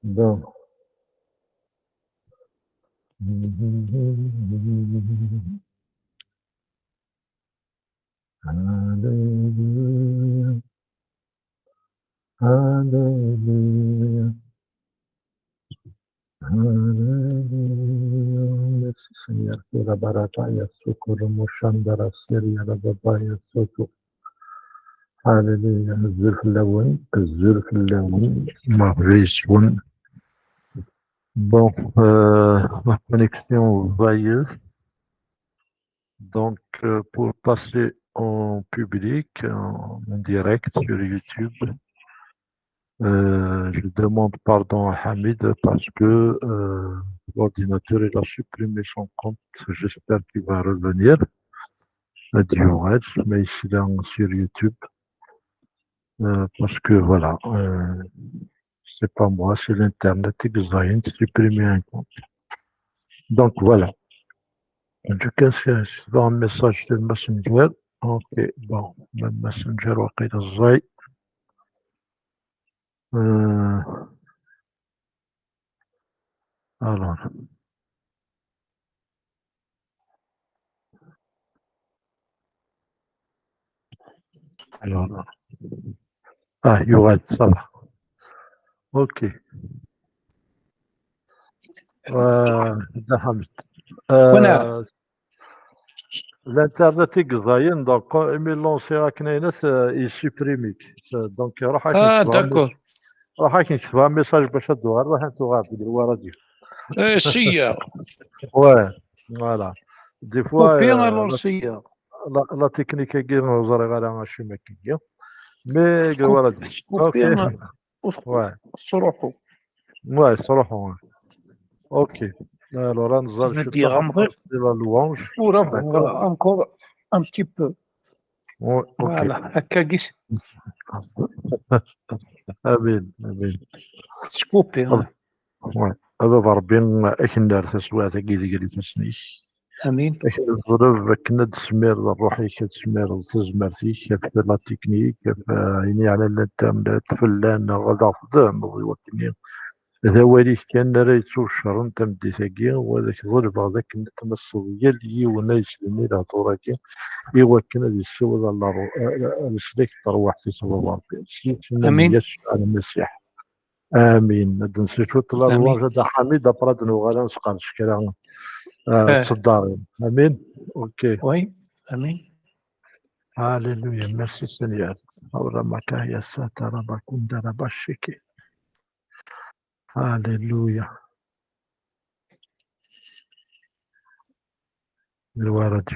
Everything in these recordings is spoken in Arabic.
Bon. Alléluia, Alléluia, Alléluia. Merci Seigneur pour la barataya, socorro, moshandara, seria, la babaya, soto. Alléluia, zurf laouen, marveilleux. Bon, ma connexion vailleuse. Donc, pour passer en public, en direct sur YouTube, je demande pardon à Hamid parce que l'ordinateur il a supprimé son compte. J'espère qu'il va revenir à Dioraj, mais ici là sur YouTube, parce que voilà, c'est pas moi, c'est l'internet qui a supprimé un compte. Donc voilà. En tout cas, c'est un message sur le Messenger. Ok, bon, le Messenger, وقيل الزاي. Alors, ah, Yourad, ça va. Ok. Hamid. ونعم. L'internet est غاين donc quand Emile lancé Aknainet il supprime donc داكور. راح يكتبها ميساج باش الدوار راح تغادر هو راديو. سيا Ouais, voilà. Des fois كوبي الور سيا la technique est نوزر على ماشي ما كاين mais هو راديو. كوبي Ouais. صروحو Ouais, صراحة. Ok. Alors, نزل ندي شتا غمضي la louange. وراه انكور ان بتي بو Ouais, ok. فوالا هكا كيس امين امين. سكوبي. Ouais. هذا ربي اكن دار تسوات كي ديال تسنيش. امين. اكن الظروف كنا تسمير الروحي كتسمير تزمرتي كيف لا تكنيك كيف يعني على الانترنت فلان غدا خدام وكني هذا وليك كان راه يتوشر انت مديتاكي وهذاك الظرف هذاك نتمسو ديال يونا يسلمي له طوراكي ايوا كان هذه السوء الله رسلك تروح في سبب ربي شنو امين. نيش على المسيح. امين. هاد نسيتو طلع امين. الواجه دا حميد ابراد نوغالا نسقى شكرا تصدارين. امين. اوكي. وي امين. هاليلويا ميرسي سينيور. اورا مكا يا ساتر باكون دارا باشيكي. هاليلويا الورد.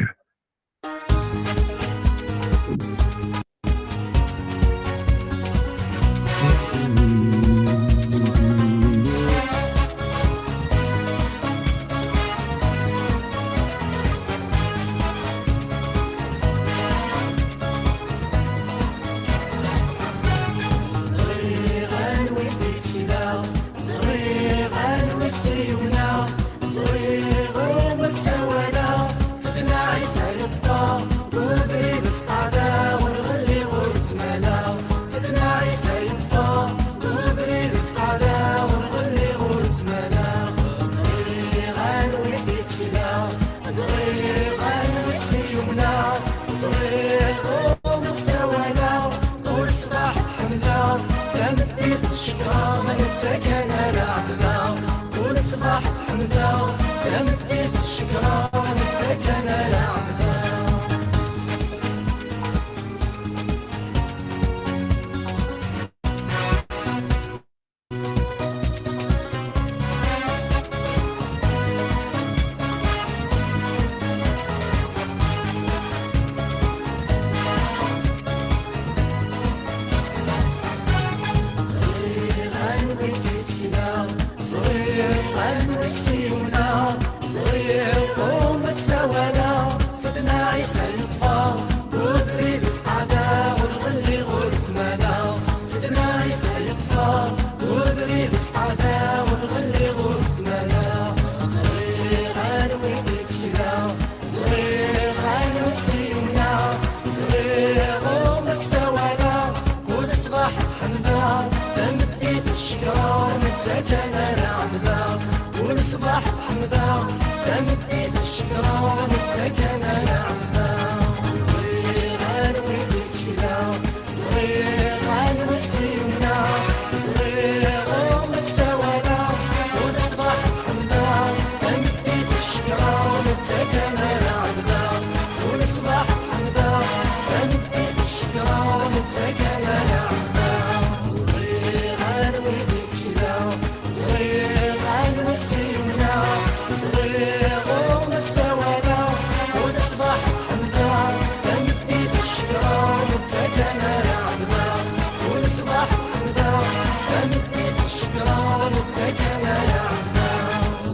صباح حمدا تمديد الشكران تكن العبدا ونصبح حمدا تمديد الشكران تكن العبدا صغيران ويدتنا صغيران والسيونا صغيرهم السوادا ونصبح حمدا تمديد الشكران تكن العبدا ونصبح حمدا تمديد الشكران تكن العبدا صغيران ويدتنا صغيران والسيونا صغيرهم السوادا ونصبح حمدا تمديد الشكران تكن العبدا ونصبح حمدا تمديد الشكران تكن العبدا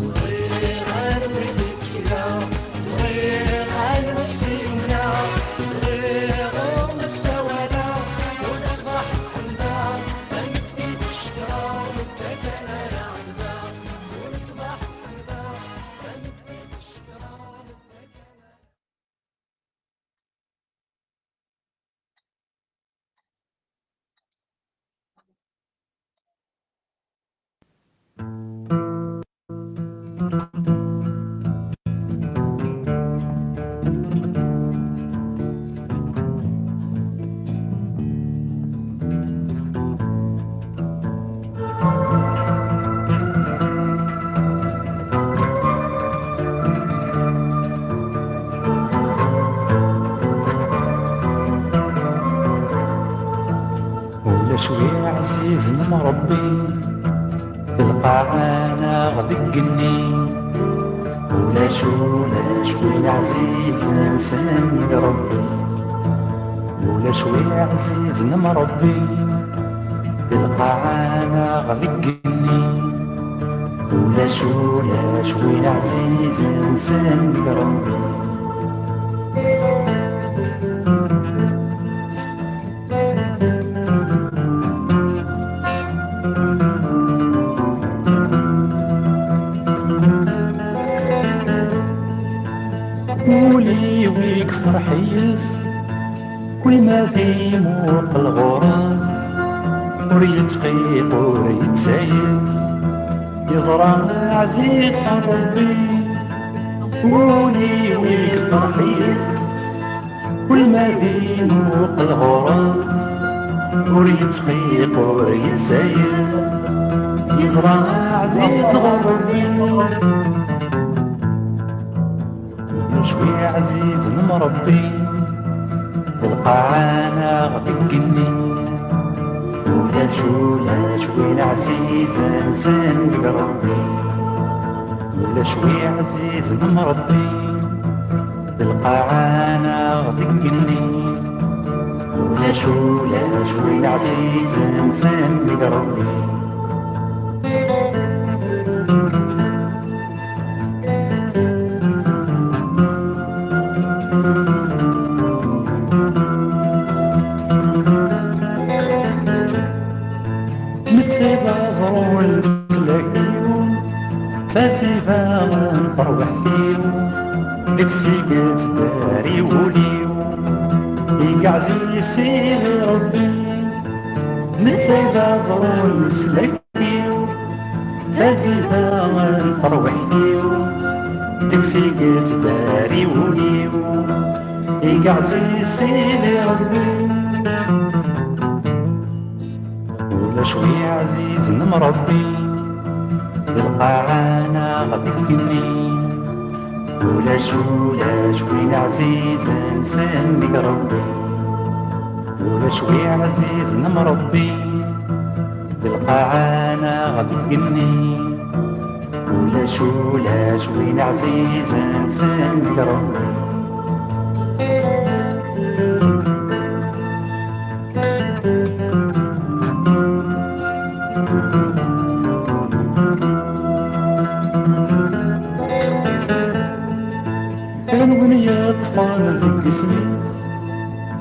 صغيران ويدتنا صغيران والسيونا صغيرهم السوادا ونصبح حمدا تمديد الشكران تكن العبدا ونصبح حمدا تمديد الشكران تكن ولا شوي عزيز من ربي تلقى انا غدقني ولا شوي عزيز نسان ربي ولا شوي عزيز من ربي تلقى انا غدقني ولا شوي عزيز نسان ربي ولي ويك فرحيس كل ما في موق الغرز وريت خيط وريت سايس يزرع عزيز ربي ولي ويك فرحيس كل ما في موق الغرز وريت خيط وريت سايس يزرع عزيز ربي شوي عزيز مربي تلقى انا غدقني ولا شوي عزيز انسان ربي ولا شوي عزيز مربي تلقى انا غدقني ولا شوي عزيز انسان ربي متسيبا زرول سلاكيو ساسيبا نطروح فيو ديك سيقات داري وليو يقع عزيز سيدي ربي متسيبا زرول سلاكيو ساسيبا نطروح فيو ديك سيقات داري وليو يقع عزيز سيدي ربي ولا شوي عزيز مربي تلقى انا غدقني ولا شوي عزيز انسان ربي ولا شوي عزيز مربي تلقى انا غدقني ولا شوي عزيز انسان ربي يا أطفال ذيك سميس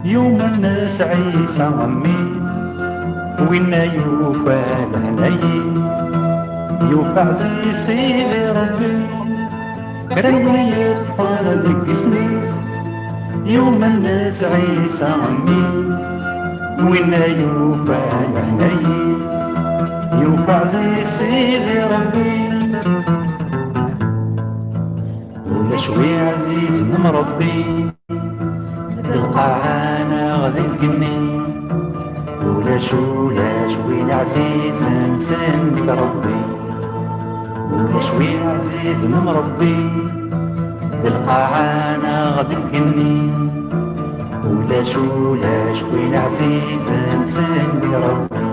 يوم الناس عيسى غميس وينا يوفى الهنايس يوفى عزيز سيدي ربي رنقوا يا أطفال ذيك سميس يوم الناس عيسى غميس وينا يوفى الهنايس عزيز سيدي ربي ولا شوي عزيز من ربي القاعة أنا غادي نقني ولا شوي عزيز نسند ربي ولا شوي عزيز من ربي القاعة أنا غادي نقني ولا شوي عزيز نسند ربي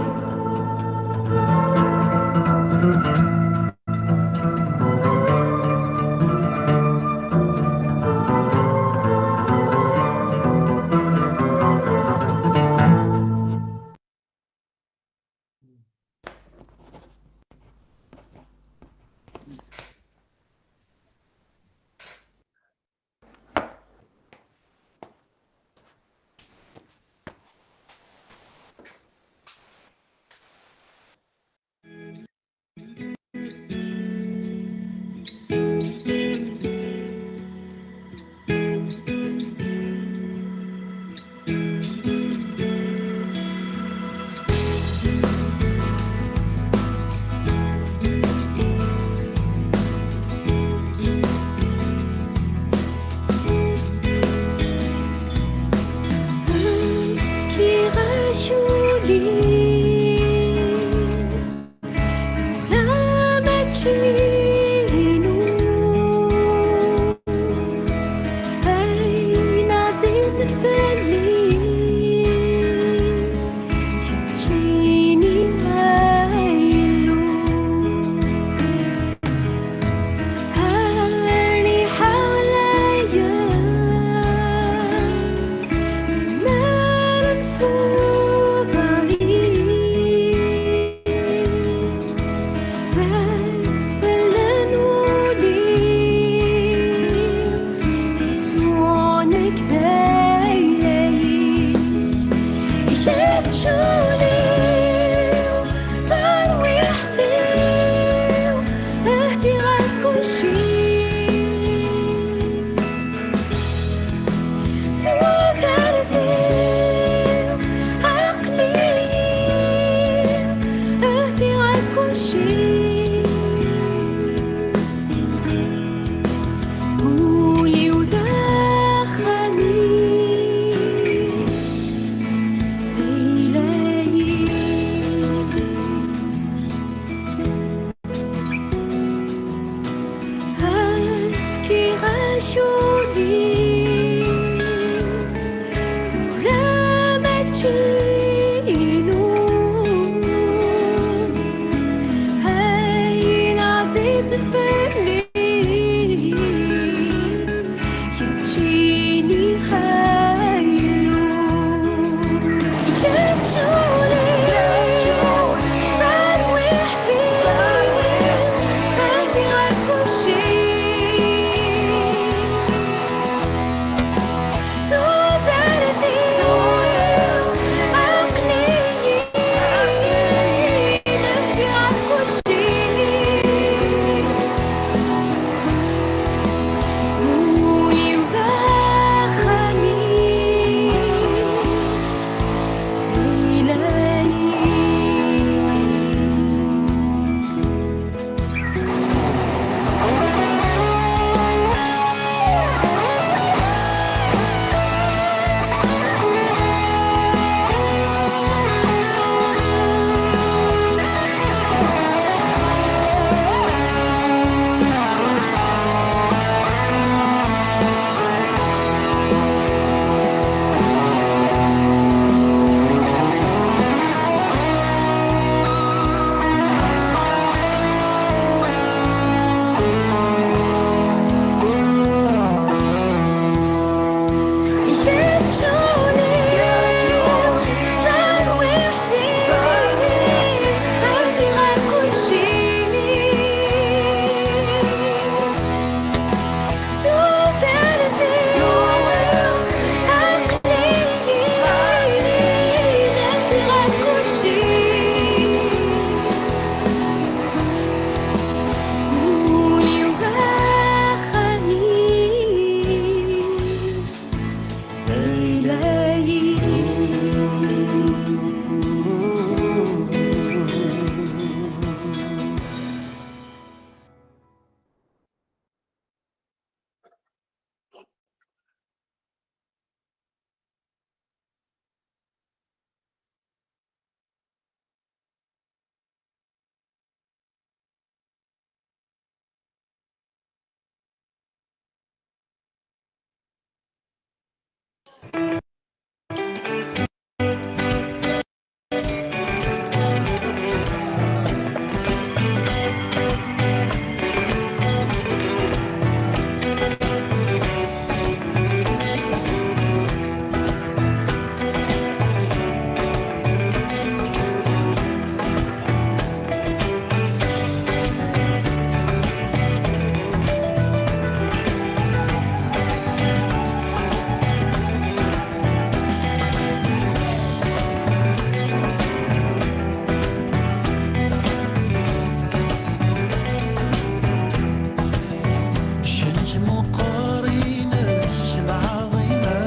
شنش مقارنة العظيمة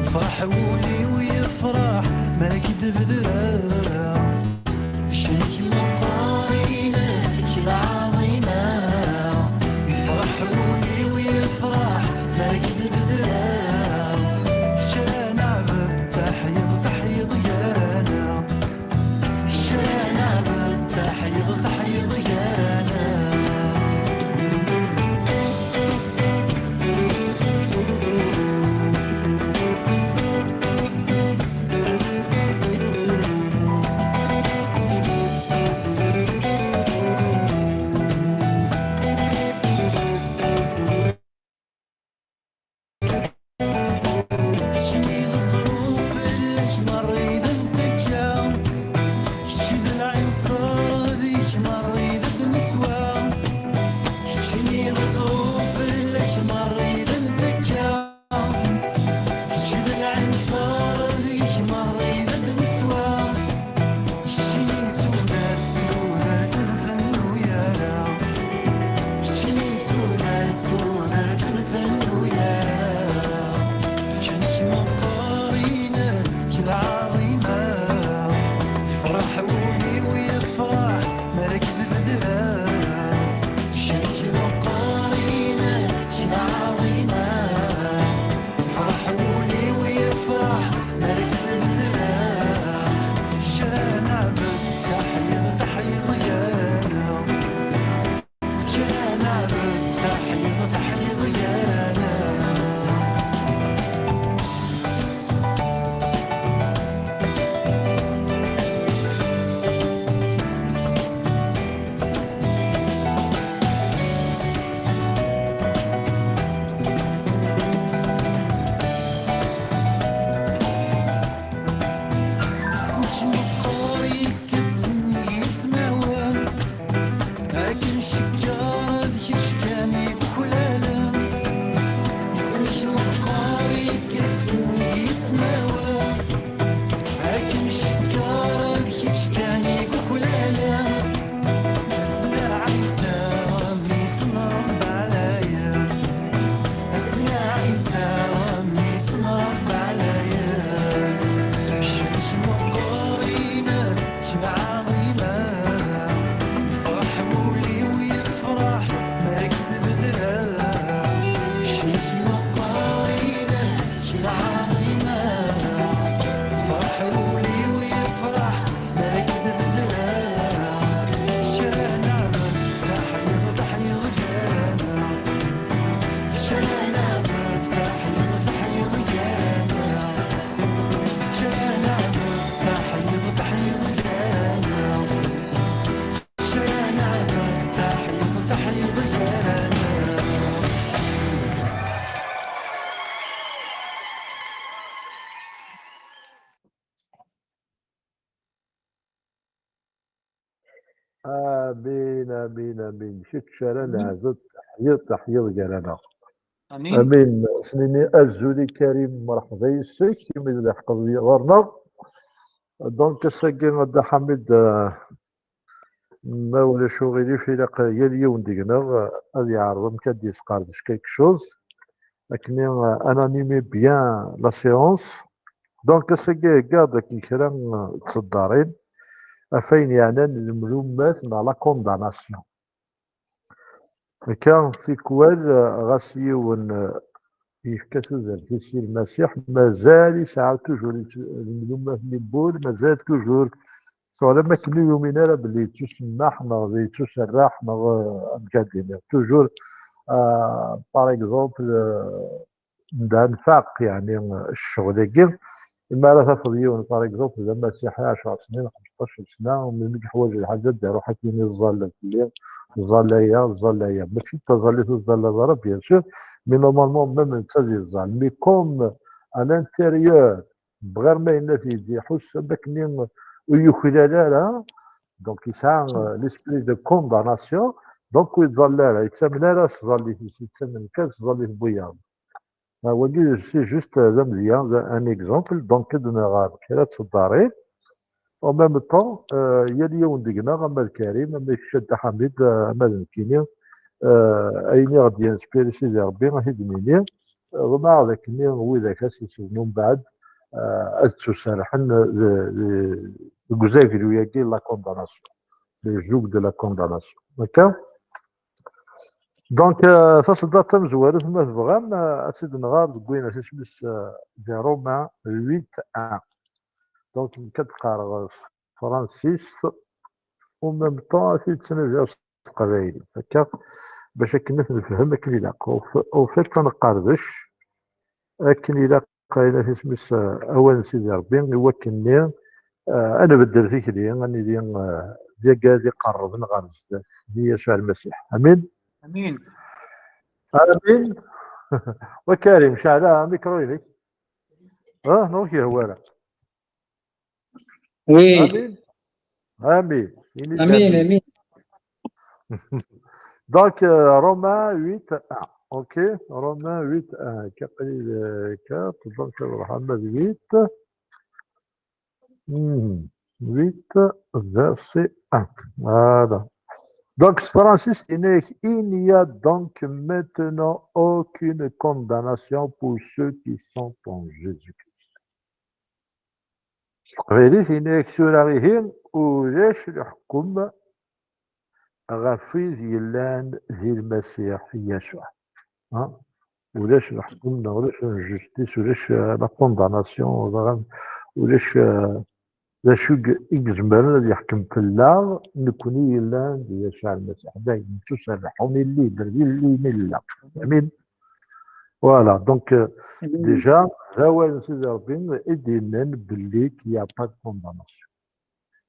يفرح ولي ويفرح ما كدب ذرا شنش مقارنة العظيمة يفرح ولي ويفرح ما كدب ذرا شان عبد تحيض يانا شان عبد تحيض يانا شني الظروف اللي مريض انتكا شتي العين صادي مريض النسوان شني الظروف اللي مريض انتكا شتي العين صادي مريض النسوان شتي تودر تنفن ويانا شتي تودر تنفن ويانا شنش مقارنة العظيمة يفرح ولي ويفرح مركب بذرة شنش مقارنة العظيمة يفرح ولي ويفرح مركب بذرة شان عبد تحيض يانا شان عبد تحيض يانا اسمك مقاري كتسمي اسماوان لكن شكارة شكاني بكل عالم اسمك مقاري كتسمي اسماوان لكن شكارة شكاني بكل عالم أسنا عيسى رمي صنرب عليا أسنا عيسى رمي صنرب عليا شنش مقارنة عظيمة يفرح ولي ويفرح ما كدب ذرا شنش مقارنة عظيمة يفرح ولي ويفرح ما كدب ذرا شان عبد تحيض يانا شان عبد تحيض يانا شان عبد تحيض يانا شان عبد تحيض يانا امين شت شرنا عزت تحيض جلانا امين امين سنيني الزولي كريم مرحبا يسك يمد الحق غورنا دونك ساكين غدا حميد ما ولا شغلي في لقا اليوم ديقنا هذه عرض مكدي سقاردش كيك شوز لكن انا نيمي بيان لا سيونس دونك ساكي كاع كي كرا تصدارين افين يعني المعلومات مع لا كونداناسيون كان في كوال غاسيون يفكسو ذا في المسيح مازال يسعى توجور المعلومات اللي بول مازال توجور سواء ما كل يومين راه باللي تسمح ما تسرح ما مكادين توجور باغ اكزومبل دا نفاق يعني الشغل كيف إما راه تاخذ يون باغ اكزومبل زعما سيحي 10 سنين 15 سنة ومن ديك الحوايج الحاجات داروا حاكيني الظالة في الليل الظالية ماشي انت ظليت الظالة ضرب بيان سور مي نورمالمون ميم انت ديال الظال مي كوم à l'intérieur بغير ما ينات يدي يحس هذاك اللي ويخلالها دونك يسعى ليسبري دو كونداناسيون دونك ويتظلل يتسمى لا ظليت يتسمى كاس ظليت بويا هو سي جوست هذا مزيان ان اكزومبل دونك كدنا غار كرا تصداري او ميم طون يا اليوم ديقنا غما الكريم اما الشد حميد اما المكيني ايني غادي ينسبيري سيدي ربي غادي يدنيني ومع ذاك اللي هو ذاك سيسونو من بعد ازتو سارحن الجزائر وياكي لا كونداناسيون لي جوك دو لا كونداناسيون هكا دونك تصدر تم زوارت ما تبغام اسيد نغار كوين اسمس دي رومان 8 1 دونك كتقرا فرانسيس وميم طون اسيد تنزل القبايل هكا باش كنا نفهم اكن يلاقا وفات كنقردش اكن يلاقا الى اسمس اولا سيدي ربي هو كني انا بدل فيك لي راني ديال قاعد قربنا غير بزاف ديال يسوع المسيح امين امين. امين وكريم شعلها ميكروينك نوكي هو لا وي امين امين امين امين دونك رومان 8 1 اوكي رومان 8 1 كقليل 4 دونك محمد 8 8 verset 1 voilà. Donc, Francis, il n'y a donc maintenant aucune condamnation pour ceux qui sont en Jésus-Christ. غير هناك سوراريهم ولاش الحكم غفيز يلان ذي المسيح يسوع ولاش الحكم ولاش الجستيس ولاش لا كونداناسيون ولاش لا شو يجمر اللي يحكم في الله نكوني الا يسوع المسيح دايما تسرحون اللي نلا امين فوالا دونك ديجا زوال سيدي ربي ادينا باللي كي با كونداناسيون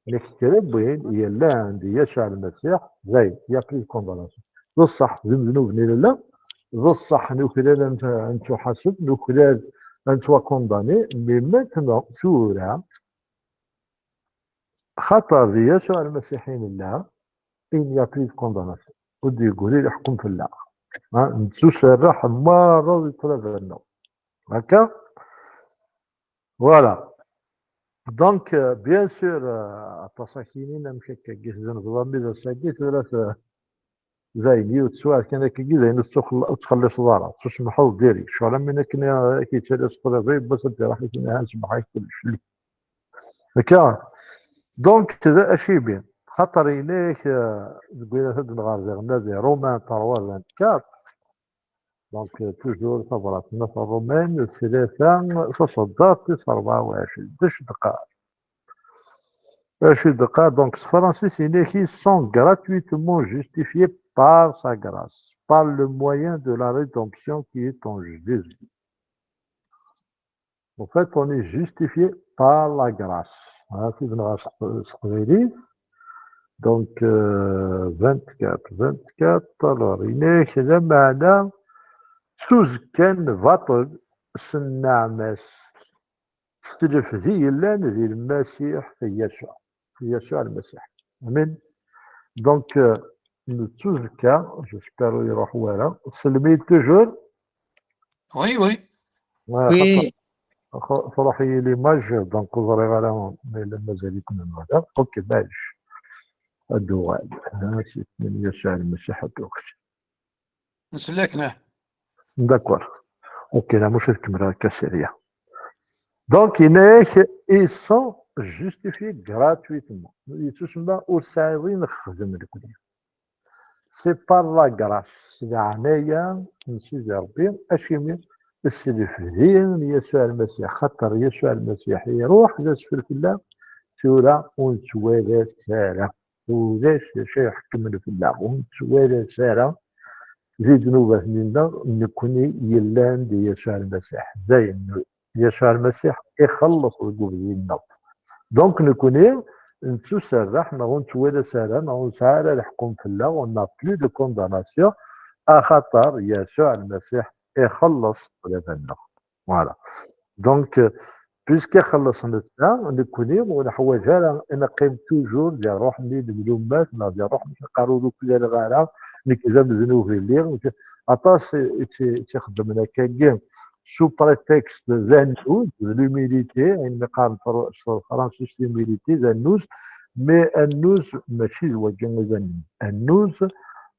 الكتاب وين يلا عندي يسوع المسيح زي يابري كونداناسيون بصح ذنوبني لا بصح نخلال انت حاسب نخلال انت كونداني مي ماتنا سوره خطر يسوع المسيحيين الله إن يبريد كونداناسيون ودي يقول لي يحكم في الله نتسوس الراح مرة ويطلب النوم هكا فوالا دونك بيان سور التساكينين مشي كيس زنبضا ميزا ساكيت ثلاثة زي نيوت سؤال كان كي زي تخلص دارا تسوس محل ديري شو على من كنا كي تسالس طلبي بس انت راح يكون هانس معاك كلش هكا دونك كذا اشي بين خاطر إليك تقول هاد الغار زي رومان 3 24 دونك توجور صبرتنا في الرومان 3 تصدر 24 دقائق 20 دقائق دونك فرانسيس إليك ils sont gratuitement justifiés par sa grâce par le moyen de la rédemption qui est en Jésus. En fait on est justifié par la grâce. في بنغاس صغيريس دونك 24 طلور إليك هذا معنى سوز كان فاطل سنعمس سلف ذي لان ذي المسيح في يسوع المسيح امين دونك نتوزكا جيسبيرو يروح ورا سلمي توجور وي وي وي فروحي ليماج دونك وزري غالا مازال يكون هذا اوكي باش الدوال هاسي من يسوع المسيح الدوال نسلكنا داكور اوكي لا مش الكاميرا كاسيريا دونك هناك ils sont justifiés gratuitement يتسمى وسايرين خدم الكل سي بار لا غراس سي عنايا من سيدي ربي اشي السلف دين يسوع المسيح خاطر يسوع المسيح يروح لاسفل الله سورة ونتوالى سارة ولاش شي يحكم في الله ونتوالى سارة زيد ذنوبه منا نكوني يلان دي يسوع المسيح زين يسوع المسيح يخلص الذنوب ديالنا دونك نكوني نتو سرح نغو نتوالى سارة نغو نسعى الحكم في الله ون بلو دو كونداناسيون خاطر يسوع المسيح يخلص ذنوبنا فوالا دونك بيسك خلصنا نكوني ونحوجها نقيم توجور ديال روحني الملومات ديال روحني نقارو كل الغالة نكذب ذنوبي اللي عطاس تخدمنا كاين سو بريتكست زانوز لوميليتي يعني قال فرنسيس لوميليتي زانوز مي النوز ماشي زواجين زانوز النوز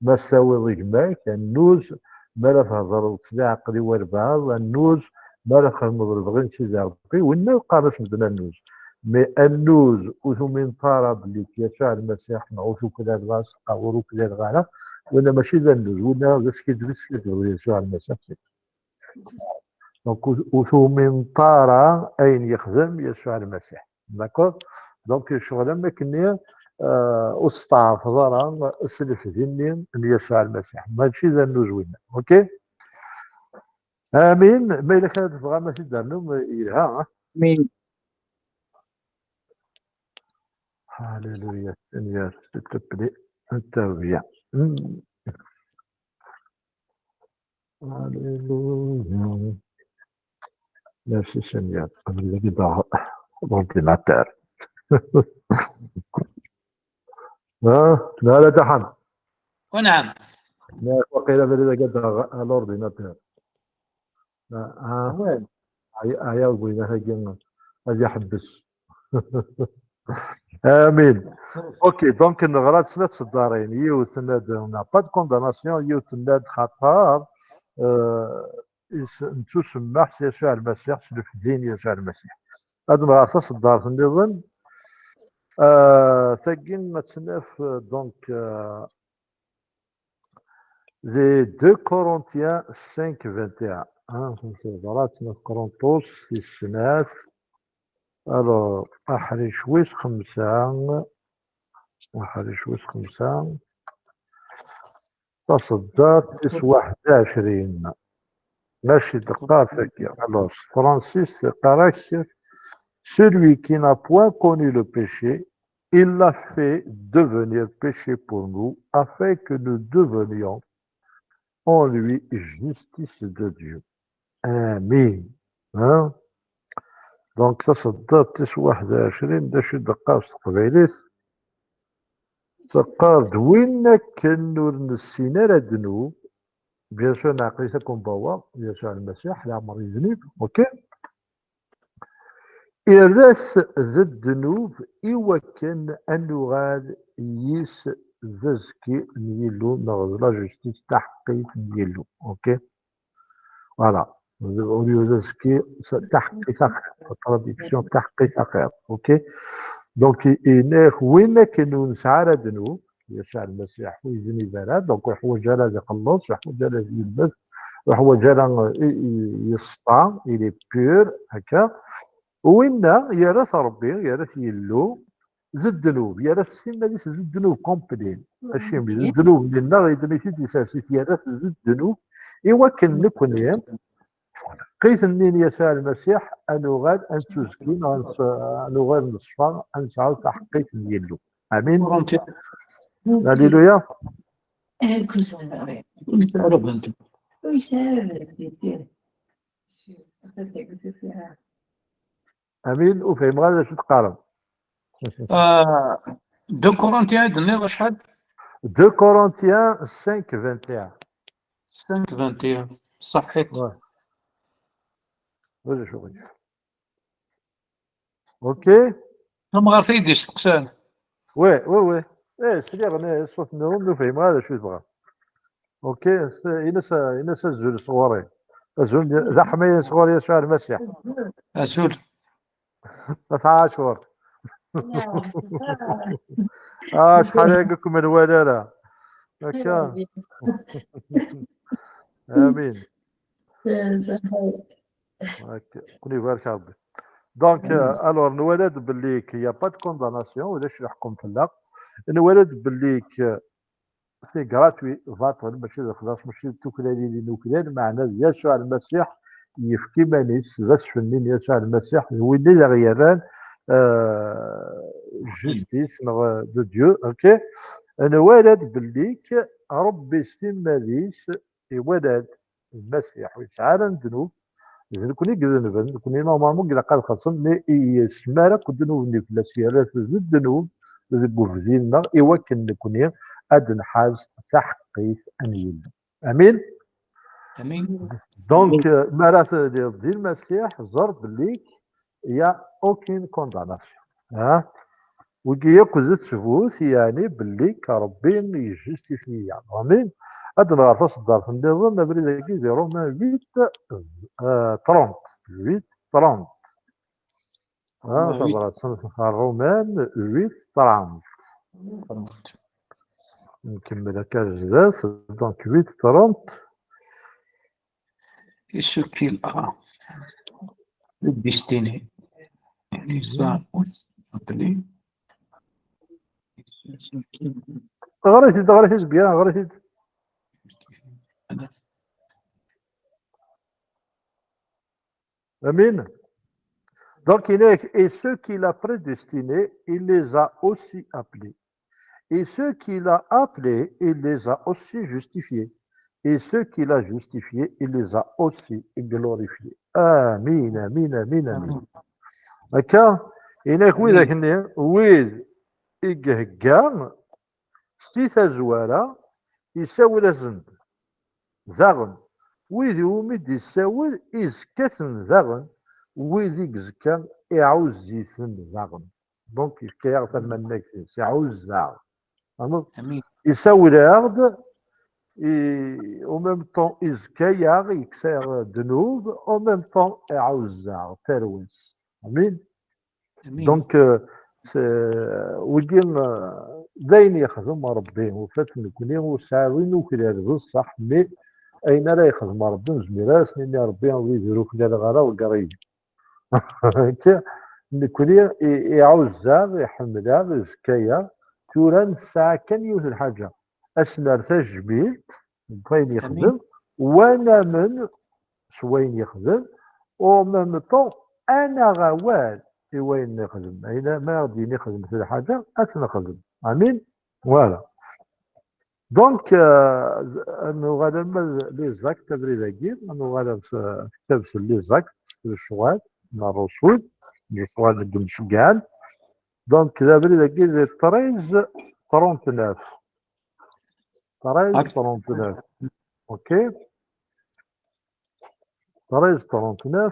ما ساوي ضجماك النوز ما لا تهضر تسلاع عقلي وربعة النوز ما لا خدمة البغين شي زي ربي وإنا قارش مدنا النوز مي النوز وثو من طارب اللي يسوع المسيح نعوثو كذا الغاس قاورو كذا الغالة وانا ماشي ذا النوز وانا غاس كيدرس يسوع المسيح دونك وثو من طارة أين يخدم يسوع المسيح داكور دونك الشغل ما كني استعرف ضرا اسلف ذني يسوع المسيح ماشي ذا النوز وين اوكي امين ما الا كانت تبغى ماشي دار لهم يلها امين هاليلويا سينيور ستبلي التوبية هاليلويا ميرسي سينيور اللي كده l'ordinateur لا لا تحن ونعم. لا وقيل بلي قد l'ordinateur وين هيا بغينا هاكي غادي يحبس امين اوكي دونك نغرات سنات الدارين يوث ناد با دو كونداناسيون يوث ناد خطر نتو سمح يسوع المسيح سلف الدين يسوع المسيح هادو نغرات الدار النظام ثقين ما تسنف دونك زي 2 كورنثيان 5 21 نغرات سنف كورنثوس في السناف الو احري شويش 5 احري شويش 5 تصدر 21 ماشي دقة ثقيل alors Francis Caractère celui qui n'a point connu le péché il l'a fait devenir péché pour nous afin que nous devenions en lui justice de Dieu Amen hein دونك تصدر 21 داش دقة تقبيليت تقارد وين كانوا نسينا راه الذنوب بيان سور نعقيسكم بوا يسوع المسيح لا عمر يذنب اوكي إرث ذا الذنوب إوا كان أنو غاد يس ذزكي نيلو نغض لا جوستيس تحقيق نيلو اوكي فوالا اوليو ذزكي تحقيق تراديكسيون تحقيق خير اوكي دونك إناخ وين كانوا نسعى راه الذنوب يسوع المسيح ويزني بلا دونك حوايج راه يخلص حوايج راه يلبس حوايج راه يسطا إلي بيور هكا وين يرث ربي يرث يلو زد الذنوب يرث سيما ديس زد الذنوب كومبلين ماشي زد الذنوب ديالنا غيدني سيدي ساسيت يرث زد الذنوب إوا كان نكون قيس منين يسوع المسيح انو غاد انتوزكين انو غاد نصفى انسعى تحقيق ديالو امين هاليلويا امين وفهم غادا شو تقارن 2 كورنثيان دنيا شحال 2 كورنثيان 5 5 صحيت ولا شغل اوكي ما غير في يدي استقسام وي ايه سيدي غني صوت نوم نفهم هذا شو تبغى اوكي ينسى الزول صغوري الزول زحمه صغوري يسوع المسيح اسول 13 شحال هكاكم الولاله هكا امين كوني بارك ربي دونك الور نولد باللي يا با دو كونداناسيون ولاش يحكم في الله نولد باللي سي غراتوي فاطر ماشي خلاص ماشي توكلالي اللي نوكلال معنا يسوع المسيح يفكي مانيس باش فنين يسوع المسيح هو اللي غيران جوستيس دو ديو اوكي انا ولد بليك ربي ستيماليس ولد المسيح ويسعى ذنوب إذا كوني كذنب كوني نورمالمون كذا قال خاصم مي يسمارا كذنوب نيك لا سيارات زد ذنوب زد بوفزينا إوا كن كوني أد نحاز تحقيس أن يلد أمين امين. دونك مرات دي المسيح زر بليك يا اوكين كونداناسيون ها وكي ياكل تشوفوث يعني بلي كربي يجستيفي يعني امين هاد نهار تصدر في النظام نبري كي زيرو ما 8 30 8 30 صبرت سنة الرومان 8 30 نكمل هكا جداس دونك 8 30 Et ce qu'il a, le destiné, il les a aussi appelés. Et ce qu'il غريت بيان غريت a امين Donc, il est, et ceux qu'il a prédestinés, il les a aussi appelés. Et ceux qu'il a appelés, il les a aussi justifiés. Et ceux qu'il a justifiés, il les a aussi glorifiés. Amin, amin, amin, amin. D'accord? Il est oui, ويد إجهجان ستيثا زوارا يساول الزند زاغن ويد يومد يساول إزكاثن زاغن ويد يزكا يعوز زيثن زاغن دونك يكيغ تمناك يعوز زاغن امين. يساول هارد au même temps يزكا يكسر ذنوب au même temps يعوز زاغ ترويس امين امين. دونك ويجين داين يخدم ربي وفات نكوني وساوين وكلاد بصح مي اين لا يخدم ربي زميراس ني ربي ويديرو كلاد غرا وقريب نكوني يعوزا يحملها زكايا توران الساعه كان يوث الحاجه اسنار تجبيلت فين يخدم وانا من شوين يخدم او ميم طون انا غوال وين نخدم اين ما غادي نخدم في الحاجه نخدم امين فوالا دونك انه غادا لي زاك تبريداكي انه غادا كتاب لي زاك الشغال مع الرسول الشغال اللي مشجعان دونك تبريداكي 13 39 13 39 اوكي 13 39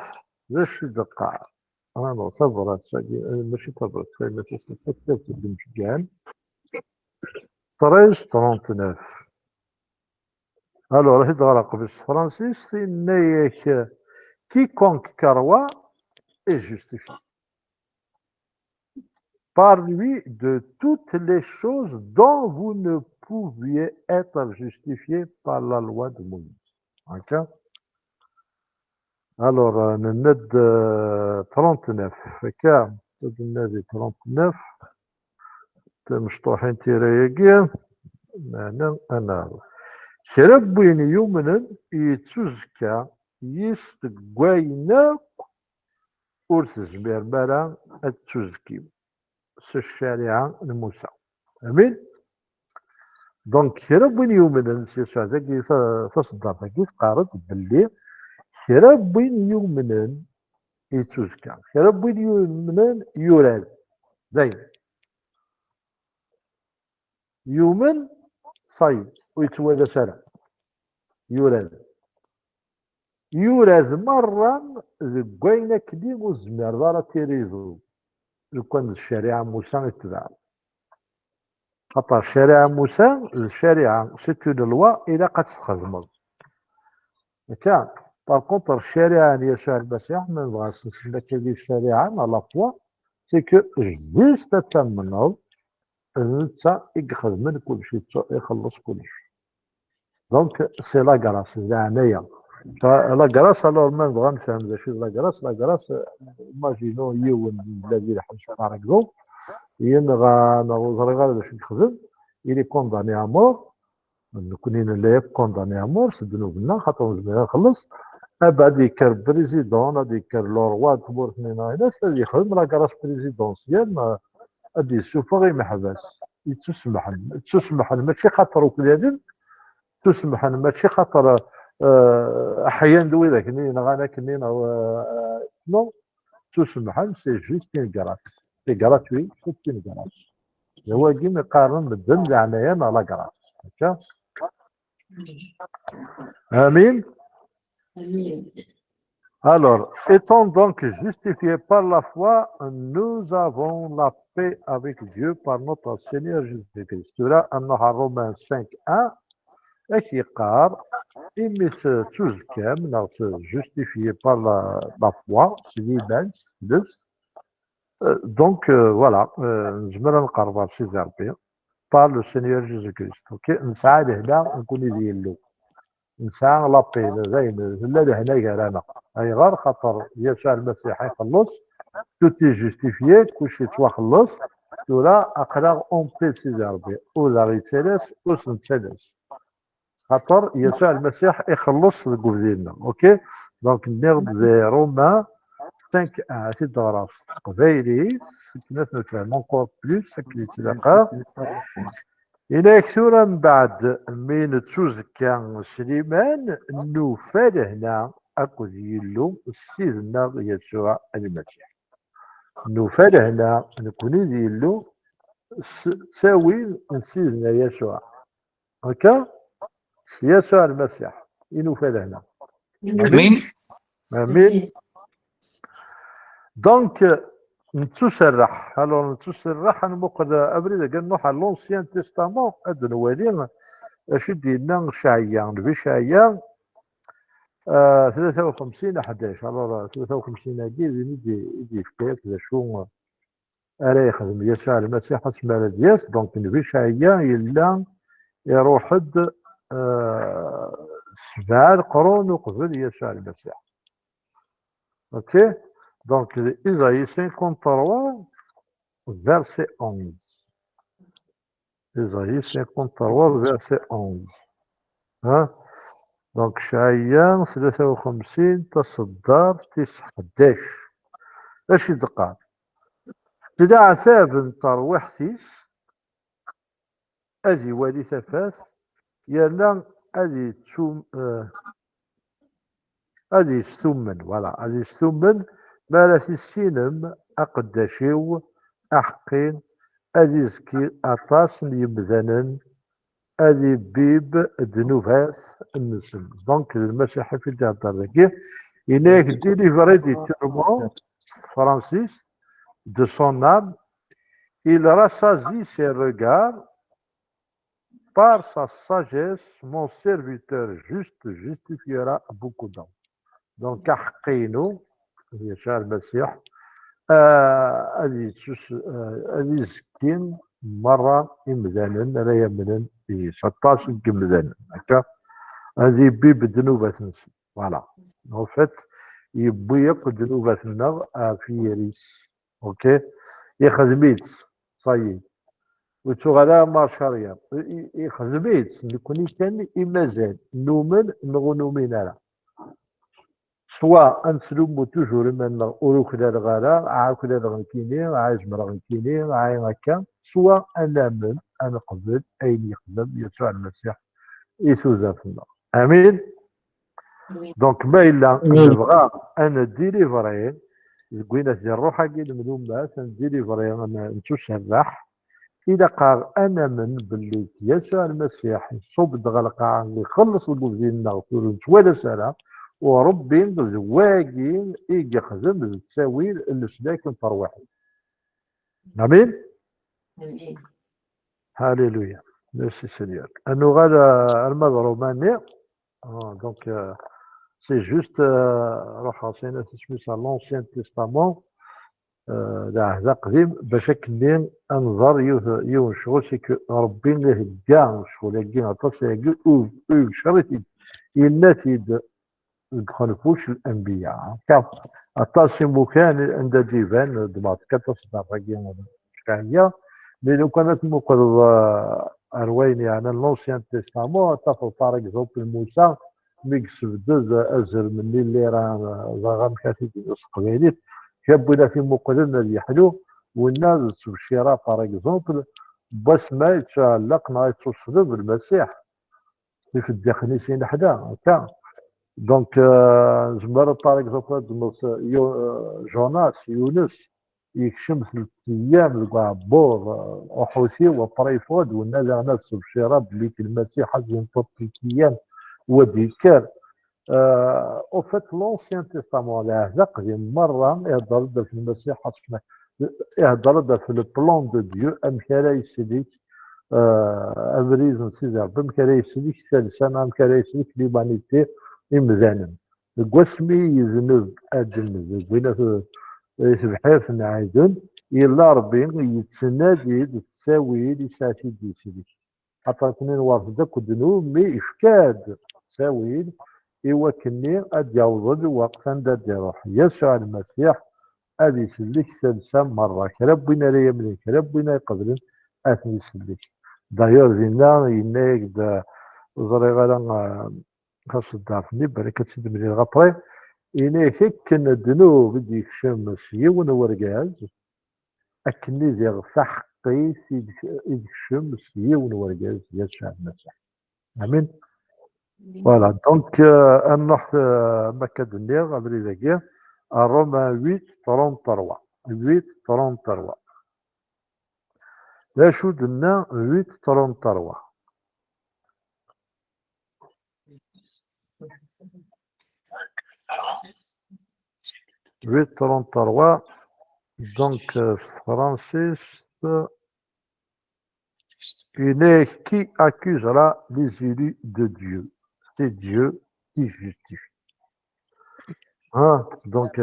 باش دقائق انا صبرت ماشي صبرت ماشي كتبت المشجعان 13 39 alors راح يتغرق بالفرنسيس إنك quiconque croit est justifié par lui de toutes les choses dont vous ne pouviez être justifié par la loi de Moïse. Ok? Alors, نمد 39 فكا النادي 39 مشطوحين تيراياكي أنا كرب وين يومنا يتزكى يستقوينا ورتزمير مالا التزكي الشريعة لموسى أمين دونك كرب وين يومنا سيسا ذاكي تصدر ذاكي تقارد باللي كرب وين يومنا يتزكى كرب وين يومنا يوراد دايما يومن صيد ويتوالى سنة يوراد مرة ذقينا كديم وزمير دارا تيريزو لو كان الشريعة موسى يتبع خاطر الشريعة موسى الشريعة سيتو لوا إلا قد تخدم كان باغ كونتر الشريعة يسوع المسيح ما نبغاش نسلك هذه الشريعة على فوا سي كو جوست تمنظ انت يخدم كلشي يخلص كلشي دونك سي لا غراس العنايه لا غراس الور ما نبغى نفهم شنو لا غراس ايماجينو يون الذي حنش نعرفو ينغا نغزر غير باش يخدم يلي كونداني ا مور نكونين لا كونداني امور ذنوبنا خاطر نزمر نخلص بعد يكر بريزيدون غادي يكر لو روا تبور ثنين ناس غادي يخدم لا كراس بريزيدونسيال غادي يسوفغ يمحبس تسمح ماشي خاطر وكلادن تسمح ماشي خاطر احيانا دوي ذاك نين غانا كنين نو تسمح سي جوست كين كراس سي غراتوي سي كين كراس هو كيما يقارن بالذنب عنايا لا كراس هكا امين. Alors, étant donc justifiés par la foi, nous avons la paix avec Dieu par notre Seigneur Jésus-Christ. Cela, en Romains 5:1, et qui قال, إمس تزكم, justifié par la foi, c'est l'immense, donc voilà, نجمر نقرب شي زربي par le Seigneur Jésus-Christ. Ok, نسعى لهنا نكون ديالو. نسعى لابي زين لا هنا رانا اي غير خاطر يسوع المسيح يخلص توتي جوستيفيي كلشي توا خلص ولا اقرا اون بريسيز ربي ولا ريتيرس وسنتلس خاطر يسوع المسيح يخلص الكوزينا. اوكي دونك نرد روما 5 سي دراس قبيلي الناس نفهم اونكور بلوس كلي تلاقى إلى كثر من بعد من تزكى سليمان نوفل هنا أكد يلو سيدنا يسوع المسيح نوفل هنا نكون يلو تساوي سيدنا يسوع هكا يسوع المسيح ينوفل هنا. امين امين. دونك نتسرح الو نتسرح نمقد ابريد قال نوح لونسيان تيستامون ادن ولي اش دينا شعيا نبي شعيا 53 11 الو 53 هادي يجي في كيف شو راه يخدم يسوع المسيح اسمه دياس دونك نبي شعيا الا يروح 7 قرون وقبل يسوع المسيح. اوكي donc Isaïe 53 verset 11. Isaïe 53 verset 11. Hein? Donc شعيان 53 تصدر 11. اش يدقى؟ تدعى ثابن ترويحتيس ازي والي ثفاث يلا ازي تسوم ازي ستومن ولا ازي ستومن مالت السينم أقدشيو أحقين أدي زكي أطاس يبذنن أدي بيب دنوفات النسم دونك المسيح في الدردكي إنك ديليفري دي تورمون فرانسيس de son âme il rassasie ses regards par sa sagesse mon serviteur juste justifiera beaucoup d'hommes donc أحقينو يسوع المسيح هذه سكين مرة إمذانا لا يمنن في 16 كمذانا هكا هذه بيب ذنوبة نسي فوالا en fait يبيق ذنوبتنا في يريس اوكي يخدميت صايي وتغلا مارشاريا يخدميت نكوني كان إمازال نومن نغنومين على سواء انسلوم توجور من اوروك الغلا عاكل الغنكيني عايز مرغنكيني عاي هكا سواء انا من انا قبل اين يقدم يسوع المسيح يسوع في النار. امين. دونك ما الا نبغى انا ديليفري قوينا ديال الروح حقي الملومات نديليفري انا نتسرح اذا قال انا من باللي يسوع المسيح يصوب دغلقه يخلص البوزين ولا سلام وربي زواجين يجي خزم التساويل السلاكن تروحي. امين. هاليلويا ميرسي سينيور. انه غادا المد روماني دونك سي جوست روح عصينا تسميتها لونسيان تيستامون العهد القديم باش كنين انظر يون شغل سيكو ربي له كاع شغل كاع عطاس او شريتي يناتيد خنفوش الانبياء كاف التصم كان عند ديفان دمات كتصدر رقيم شكايه لو كانت مقرض أروين يعني لونسيان تيستامون تاخذ باغ اكزومبل موسى مي يسبدد أزر مني اللي راه غنكاتب قبيليت كابونا في مقدم اللي يحلو والناس تبشيرا باغ اكزومبل باش ما يتعلق ما يتوصل بالمسيح في الداخلين حدا هكا دونك زمر باغ اكزومبل جوناس يونس يكشم 3 ايام كاع بور احوثي وبريفود والناس ناس بشيرة بلي المسيح ينطق 3 ايام وديكار او فات لونسيان تيستامون هذا قديم مره يهضر في المسيح يهضر في البلان دو ديو ام كان يسليك ابريز سيدي ربي كان يسليك سالسان ام كان يسليك ليمانيتي امزانا قسمي يزنب ادم زوينه في نعايدن إلا ربي يتسنادي تساوي لساتي ديسيدي حتى كنين وارد كدنو مي إفكاد تساوي إوا كني أد يوضد وقتا دا يروح يسوع المسيح أدي يسلك سلسة مرة كربنا لا يملك كربنا يقبل أثني يسلك داير زينا يناك دا زريغالا خاص الدارفني بركة سيد ملي غطري إني كن الذنوب بدي يكشم سيون ورقاز أكني زيغ سحقي يكشم سيون ورقاز يسوع المسيح آمين فوالا دونك نروح مكة الدنيا قبل ذاك روما 8:33 8:33 لا شو دنا 8:33 8:33 donc Francis qui accusera les élus de Dieu. C'est Dieu qui justifie. Hein? Donc,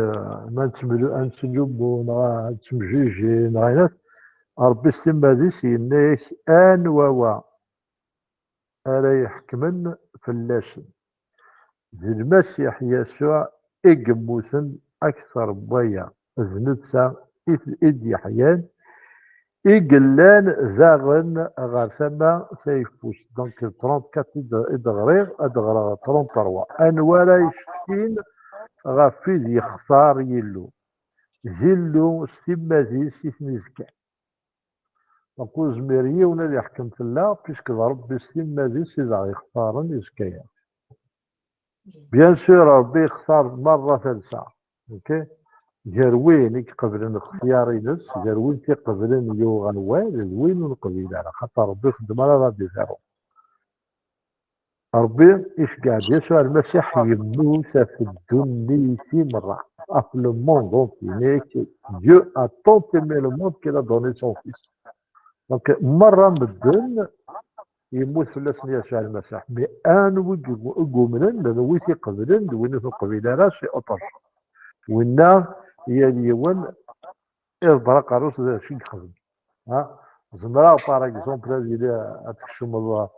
ربي السماديس يناك آن ووا أرى يحكمن في اللاشن ذي المسيح يسوع إجموسن أكثر بويا زنتسا إد يحيان إجلان زاغن غاثما سيفوس دونك 34 إدغريغ أدغرا 33 أنوارا يشتين غافيد يختار يلو زيلو ستيمازي سيثنيزكا نقول زميرية ونا اللي يحكم في الله بيسك ربي ستيمازي سيزا يختارن يزكايا بيان سور ربي يختار مرة ثالثة اوكي جاروين يقبلن اختيار ينس جاروين تيقبلن يوغن وين وين نقبل على خاطر ربي خدم على غادي زارو ربي ايش قاعد يسوع المسيح يموت في الدنيا سي مرة في لو موند اونتي Dieu a tant aimé le monde qu'il a donné son fils دونك مرة مدن يموت في الاسم يسوع المسيح مي ان وقومنن لان ويثي قبلن وين قبيله راه شي اطر ونا هي اليوم إضرا قاروس ذا شي يخدم ها زمرا باغ اكزومبل إذا تكشم الله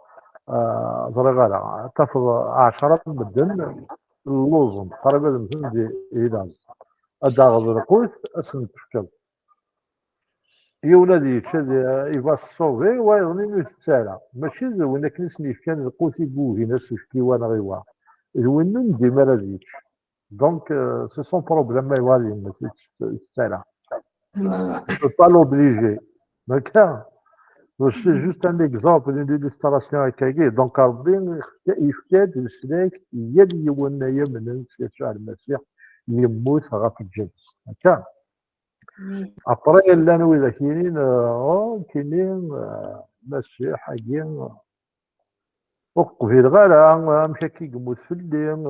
زرغالا تفض 10 مدن اللوزم تقريبا مثل دي إيداز أداغ القوس أسن تفكر يولادي تشد يباس صوفي ويظنين يتسالى ماشي زوين كنسني كان القوس يبوه نفس الشكي وانا غيوا الونن ديما لازيتش دونك سي سون بروبليم ما يوالي الناس يتسالى با لوبليجي ما كان سي جوست ان اكزومبل اون إليستراسيون هكاكي دونك ربي يفكاد السلاك يلي يونايا من يسوع المسيح يموت غاف الجنس هكا ابري لان وإذا كاينين ماشي حاجين وقفي الغلا مشى كيقموت في الليل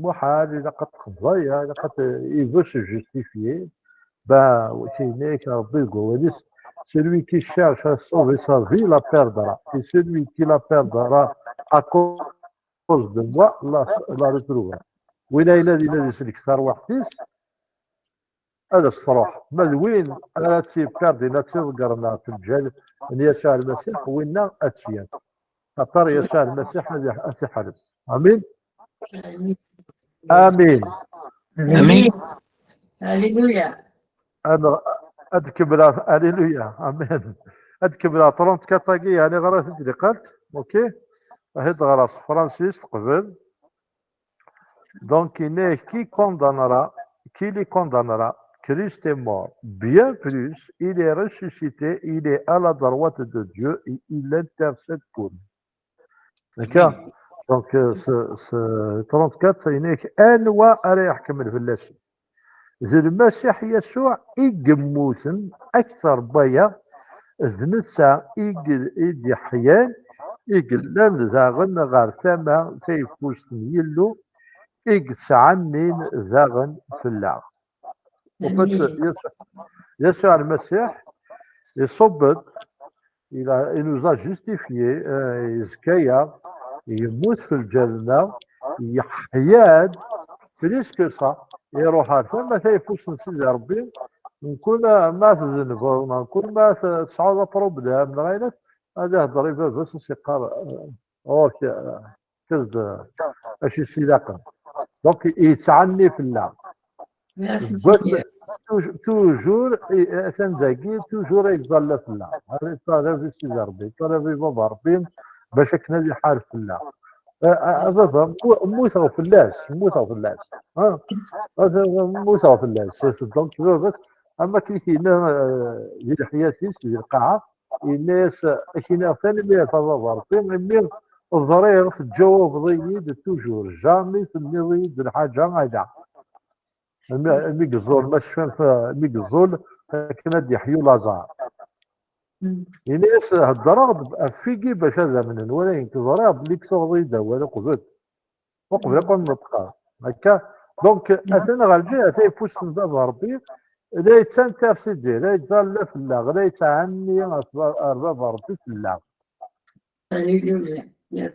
محال إذا قد خضايا إذا قد يفوش جوستيفيي با كاينيك ربي يقول celui qui cherche à sauver sa vie la perdra et celui qui la perdra à cause de moi la retrouvera وإلى الذي يسلك ثروة حسيس هذا الصراحة مذوين أنا تيبكاردي لا تيذكرنا في الجهل أن يسوع المسيح وإنا أتشيان خاطر يسوع المسيح هذا حارس آمين آمين امين هللويا أنا أذكر هللويا آمين هاد كبرى 34 طاقي يعني غرات اللي قالت اوكي هاد غراس فرانسيس قبل دونك إنه qui les condamnera Christ est mort bien plus il est ressuscité il est à la droite de Dieu et il intercède pour nous d'accord donc ce 34 إنه أنواع أرى يحكم الفلاس ذي المسيح يسوع يجموسن أكثر بيا ذنتسا إيدي حيان إيقلان ذاغن غار ثما سيفوسن يلو إيقسعنين ذاغن في اللعب وفت يسوع المسيح يصبت il nous a justifié يزكيا يموت في الجنة يحيان بليس كو سا يروح ثم سيفوسن سيدي ربي نكون ما تزنب نكون ما تصعد بروبليم لغاية هذا ضريبة بس سيقار اوكي كز اشي سيلاقا دونك يتعني في اللعب بس توجور سنزاكي توجور يظل في اللعب هذا صار في سيدي ربي صار في بابا ربي باش كنا حال في اللعب هذا موسى في اللاس موسى في اللاس هذا موسى في اللاس دونك بس اما كاين ديال الحياتيس ديال القاعه الناس كاين ثاني ما تظهر مي الضرير في الجواب ضيد توجور جامي في ضيد الحاجه هذا ميقزول مش فاهم ميقزول كنا يحيوا لازار الناس هالضرب فيكي باش هذا من ولا ينتظر ليك صغيده ولا قبل وقبل يكون نطقا هكا دونك اثنا غالجي تيفوش نضرب ربي لا يتسنتر سيدي لا يتزال في الله لا يتعني ارباب ربي في الله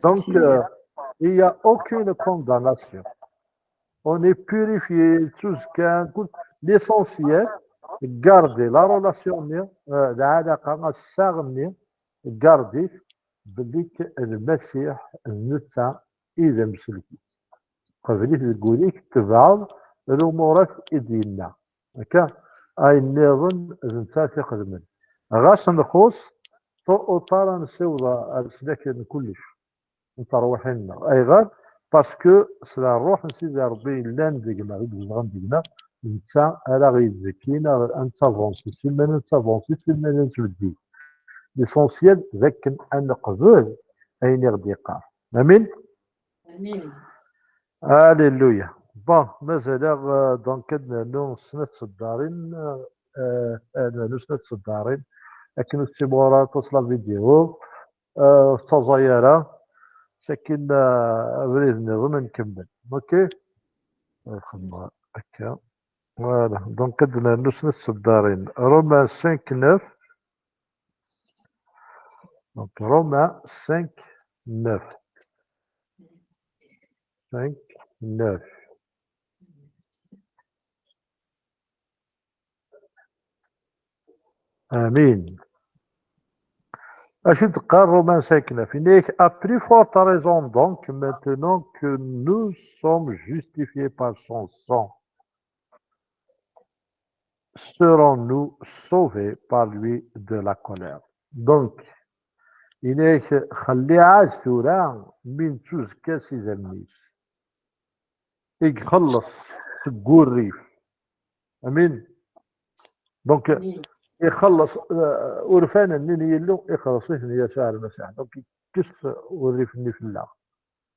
دونك il n'y a aucune condamnation on est purifié tout ce qu'on l'essentiel garder la relation العلاقه الساغنيه garder بليك المسيح نتا اذا مسلكي قبليه تقوليك تبعض الامورات ديالنا هكا اي النظام نتا تخدم غاش نخص طوطارا نسوض السلاك كلش نتروحين لنا اي غير باسكو سلا الروح نسيدي ربي لا ندقنا غندقنا نتا راه غيتزكينا انتافونسي سيما نتافونسي سيما نتبدي ليسونسيال ذاك ان نقبل اين غادي يقع امين امين هاليلويا بون مازال دونك نو سنة الدارين نو سنة الدارين لكن السيمورا توصل فيديو التزايرة ساكن بريد نظام نكمل اوكي الخدمة هكا فوالا دونك نو سنة الدارين روما 5 9 دونك روما 5 9 5 9 Amen. Achille Romains 5:9. Il n'est à plus forte raison donc maintenant que nous sommes justifiés par son sang, serons-nous sauvés par lui de la colère. Donc, il est خلي عاشورا من تزكى سيزمنيس يخلص سقور الريف امين دونك يخلص ورفانا منين يلو يخلص يا شاعر المسيح دونك كس وريفني في الله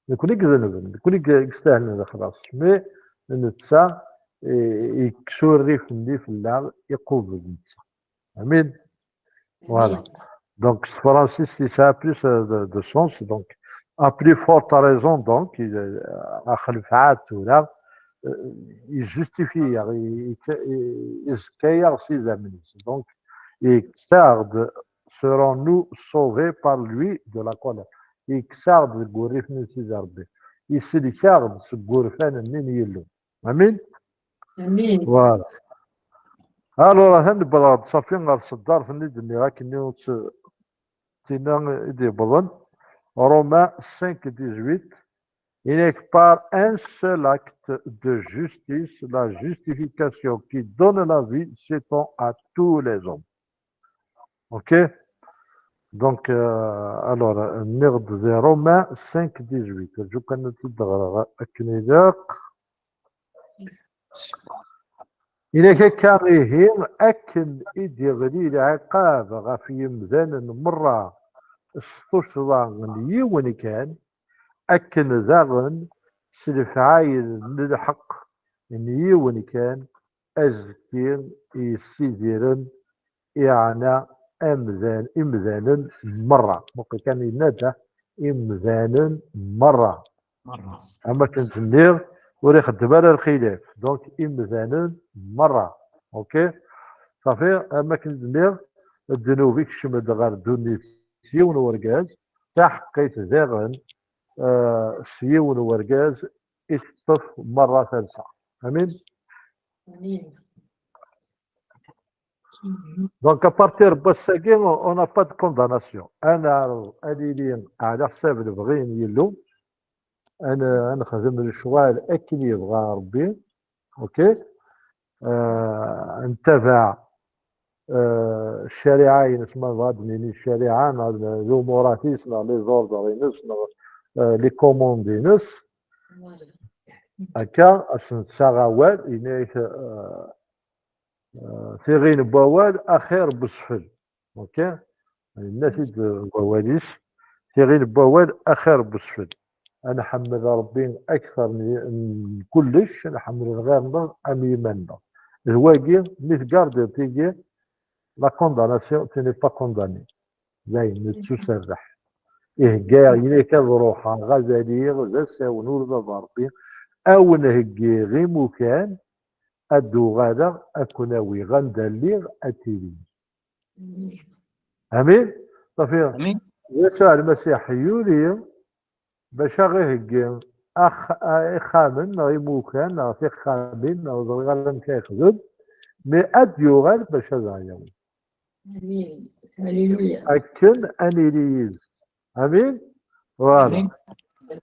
يكون يكذنب يكون يستاهل خلاص مي نتسا يكسور ريفني في الله يقوم نتسا امين فوالا donc Francis ça a plus de sens donc à plus forte raison donc à خلفعات ولا il justifie يزكي ses amis donc يكسرد serons-nous sauvés par lui de la colère يكسرد الغريف من سيدي ربي يسلكارد الغرفان من يلو امين امين فوالا الو راه نبدا صافين غير الصدار في النيد اللي راكني تينا يدي بلن Romains 5:18 il n'est que par un seul acte de justice la justification qui donne la vie s'étend à tous les hommes ok دونك الوغ نغد زي رومان 5 18 جو كان تدغر اكني ذاك إلا كان يهيم أكن إدي غليل عقاب غف يمذان مرة استشرى يون كان أكن ذاغن سلف عايل للحق إن يون كان أزكين يسيزيرن يعني إمذانا مرة ممكن كان ينادى إمذانا مرة مرة. أما كنت نير وريخ دبال الخلاف دونك إمذانا مرة أوكي صافي أما كنت نير الدنوبيك شمد غير دوني سيون ورقاز تحقيت زاغن سيون ورقاز اتصف مرة ثالثة أمين أمين. دونك ابارتير بوساكين اون با دو كونداناسيون انا اديلين على حساب اللي بغين يلو انا نخدم الشوال اكل يبغى ربي اوكي نتبع الشريعه ينسمى غادني الشريعه لو موراتيس لي زوردرينس لي كوموندينس هكا اش نتساغاوال ينايك تيغين بوال اخير بسفل اوكي الناس بواليس تيغين بوال اخير بسفل انا حمد ربي اكثر من كلش انا حمد غير امي منا الواقي ميت كارد تيجي لا كونداناسيون تي ني با كونداني زين تسرح إيه كاع يليك روحها غزالي غزال ونور ربي او نهجي غير مكان ادو غادا اكوناوي غندليغ اتيلي امين صافي أمين. يسوع المسيح يولي باش غيهجي خامن غي موكان غي خامن غالن كيخدم مي اديوغال باش هذا يوم أمين. هللويا. اكن انيليز امين فوالا أمين.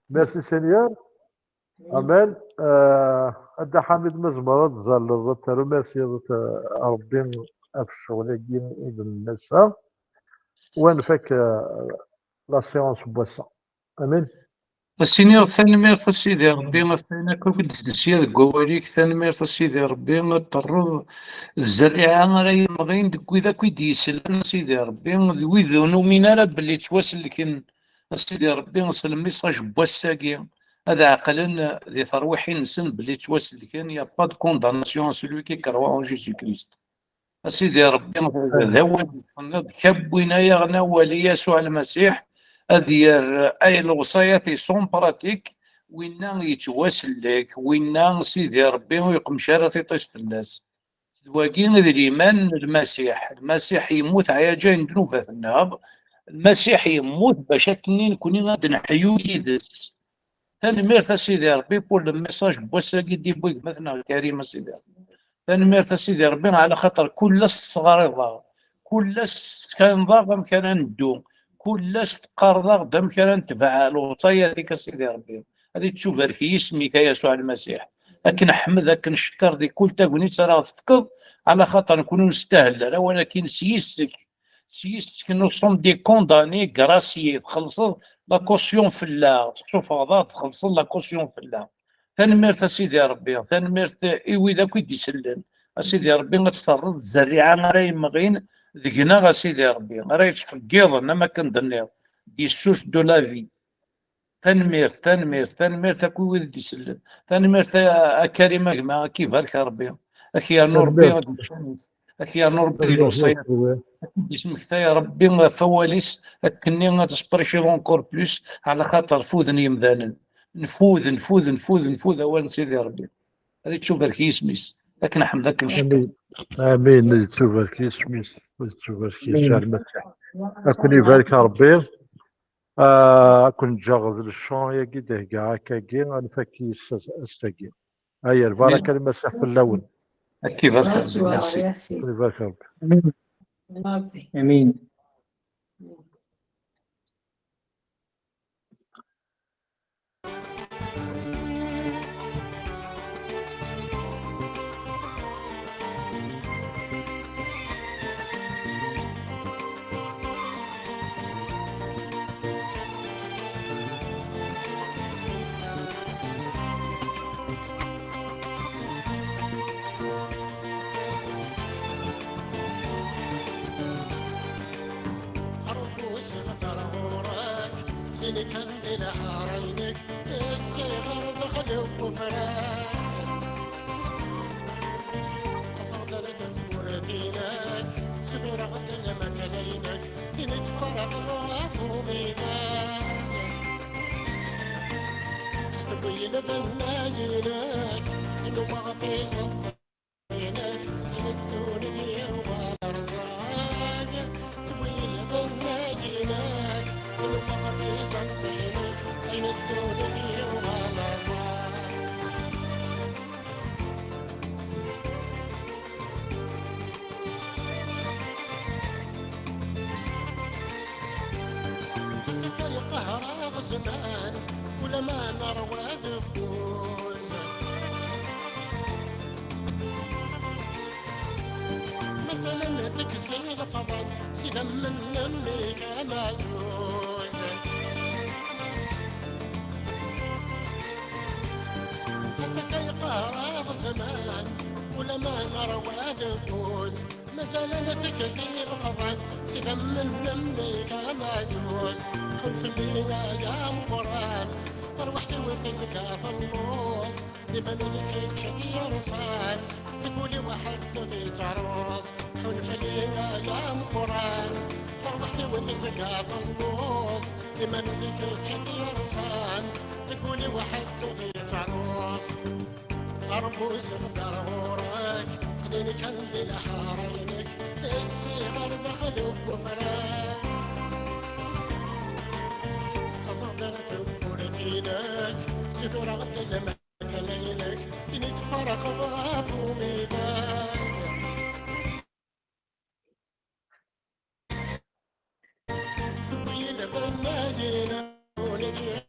ميرسي سينيور امان أدا حميد مزمرة تزال ترى ميرسي ربي في الشغل كين إذن الناس ونفك لا سيونس بواسا امين السينيور ثاني ميرت سيدي ربي مثلا كون كنت تسير قواليك ثاني ميرت سيدي ربي نضطروا الزريعة راهي مغين دك وذا كي ديسلم سيدي ربي ويذ نومينا لا بلي تواسل كن سيدي ربي نسلم ميساج بواساكي هذا عقلا ذي ترويحي نسن بلي تواسل كان يا با دو كونداناسيون سلوي كي كروا اون جيسو كريست سيدي ربي ذا هو كبوينا يغنى ولي يسوع المسيح هذه أي الوصايا في سون براتيك وين يتواسل لك وين سيدي ربي ويقوم شارة طيش في الناس واقين ذي الإيمان المسيح يموت على جاين دنوفة النهار المسيح يموت باش كنين كوني غادي نحيو يدس ثاني ميرث سيدي ربي بول الميساج بوساكي دي بويك مثلا كريم سيدي ثاني ميرث سيدي ربي على خاطر كل الصغار ضاغ كل كان ضاغم كان ندوم كل تقرض دم كان نتبع الوصايا ديك سيدي ربي هذه تشوف لك اسمك يا يسوع المسيح لكن احمد لكن شكر دي كل تاكوني ترى تفكر على خاطر نكونوا نستاهل ولكن سيستك نو سوم دي كونداني غراسيي تخلصوا لا كوسيون في الله الشفاضات تخلصوا لا كوسيون في الله تنميرت سيدي ربي تنميرت ايوي ذاك يديسلن سيدي ربي غتسترد الزريعه راهي مغين ذقنا سيدي ربي راه يتفقيض انا ما كنظنيض دي سوس دو لا في تنمير اكو ولد يسلم تنمير كريمه كما كيف هاك ربي اكي يا نور بي اكي يا نور بي الوصيه اسمك يا ربي فواليس اكني غتسبريشي اونكور بلوس على خاطر فوذني مذانا نفوذ اولا سيدي ربي هذه تشوف لك اسميس لكن حمدك نشكر امين تشوف لك اسميس تشوف لك المسيح اكون يبارك ربي كنت جاغز الشون يا كده كاع كاكي نفكي استاكي هيا البركه المسيح في اللون كيف يبارك ربي امين خليني كندل حارينك الصغر دخل وفراق صدر تنور دينك صدر غدل مكلينك دينك فرق ضعف وميدان تبين ذناينك انه ما في صدينك من الدنيا والارزاق تبين ذناينك انه ما في صدينك من الدنيا والارزاق سكر قهر غزمان ولما نروى ذبوز مثلا تكسر القضاء سيدا من نميك مزوز فسكي قهر زمان ولما نروى ذبوز مثلا تكسر القضاء سيدا من نميك مزوز خلف الليلة يا مبران روحتي وتزكى في النص لمن ذكيت شكي رصان تقولي واحد تضي تعرص حول فلينا يا مقران روحتي وتزكى في النص لمن ذكيت شكي رصان تقولي واحد تضي تعرص أربوس الدرورك خليني كندل حارينك الصغر دخل وفراق صدرت دينك ستر غدل مكلينك دينك فرق ضعف وميدان تبين بناينا ولدي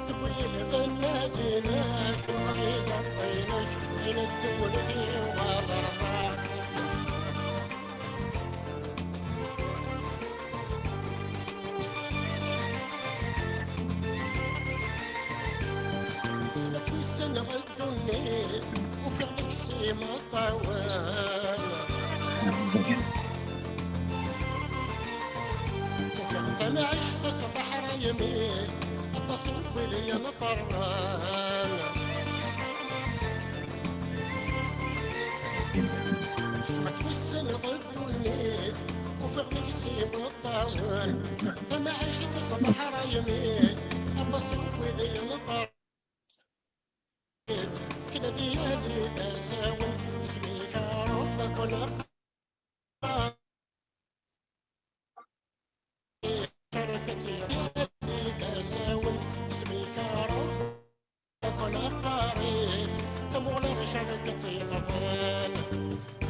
تبين بناينا وغي صطينك بين الدولة والرصاق نغد النيف وفي عكسي مطوال وفي انا عشت صباح يمين اتصل بلي مطران اسمك بس نغد النيف وفي عكسي مطوال فما عشت صباح يمين اتصل بلي مطران كنا ديالي تساوي اسميك ربك ونقى شركتي ديالي تساوي اسميك ربك ونقاري تمغلر شركتي طفل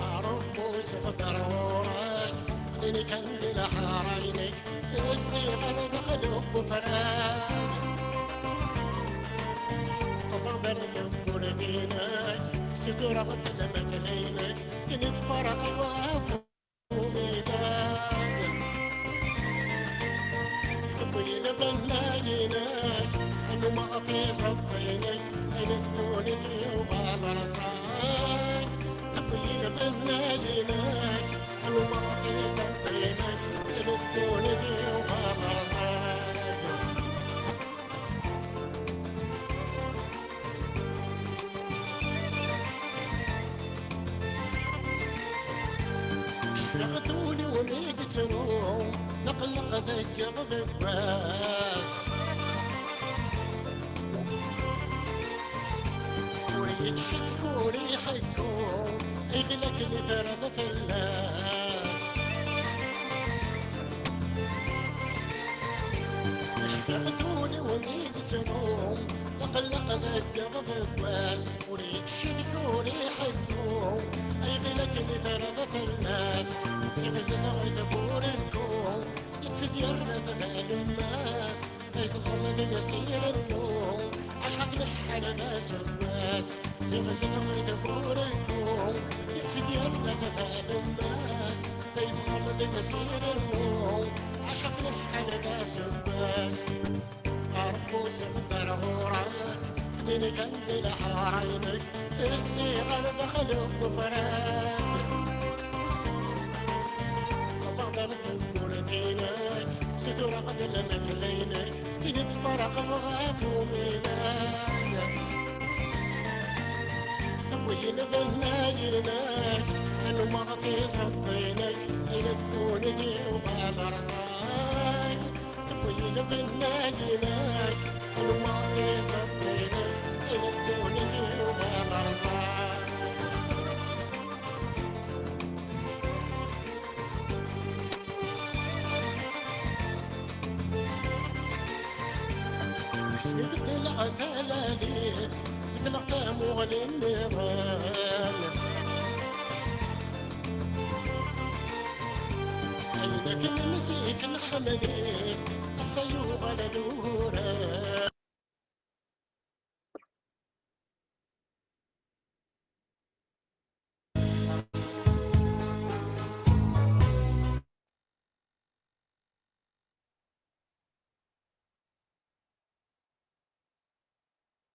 ربو سفر وراك خليني كندل حارينك الصغر دخل وفراق صدرت تنور دينك ستر غدل مكلينك كنت فرق ضعف وميدان تبين بناينك انه ما في صدينك من الدنيا وبالرصاق تبين بناينك انه ما في صدينك من الدنيا وبالرصاق شغدوني ونقتلوا نقلق ذك ضباس ويتشكوا ويحكوا اغلق لثرد في الناس شغدوني ونقتلوا نقلق ذك ضباس ويتشكوا ويحكوا اغلق لثرد في الناس زغزغ يتبوركم يتفديرنا تبال الناس يتصمد يسير النوم عشق نشحن ناس الناس زغزغ يتبوركم يتفديرنا تبال الناس يتصمد يسير النوم عشق نشحن ناس الناس أرقص الضرورة خليني كندل حارينك الصغر دخل وفراق غافو ميلايا تبوين ذناينك أنو ما غطي صفينك إلى الدوني وبالرصاك تبوين ذناينك أنو ما غطي صفينك إلى الدوني وبالرصاك يطلع تلاليك يطلع مغلي النيران عينك المسيك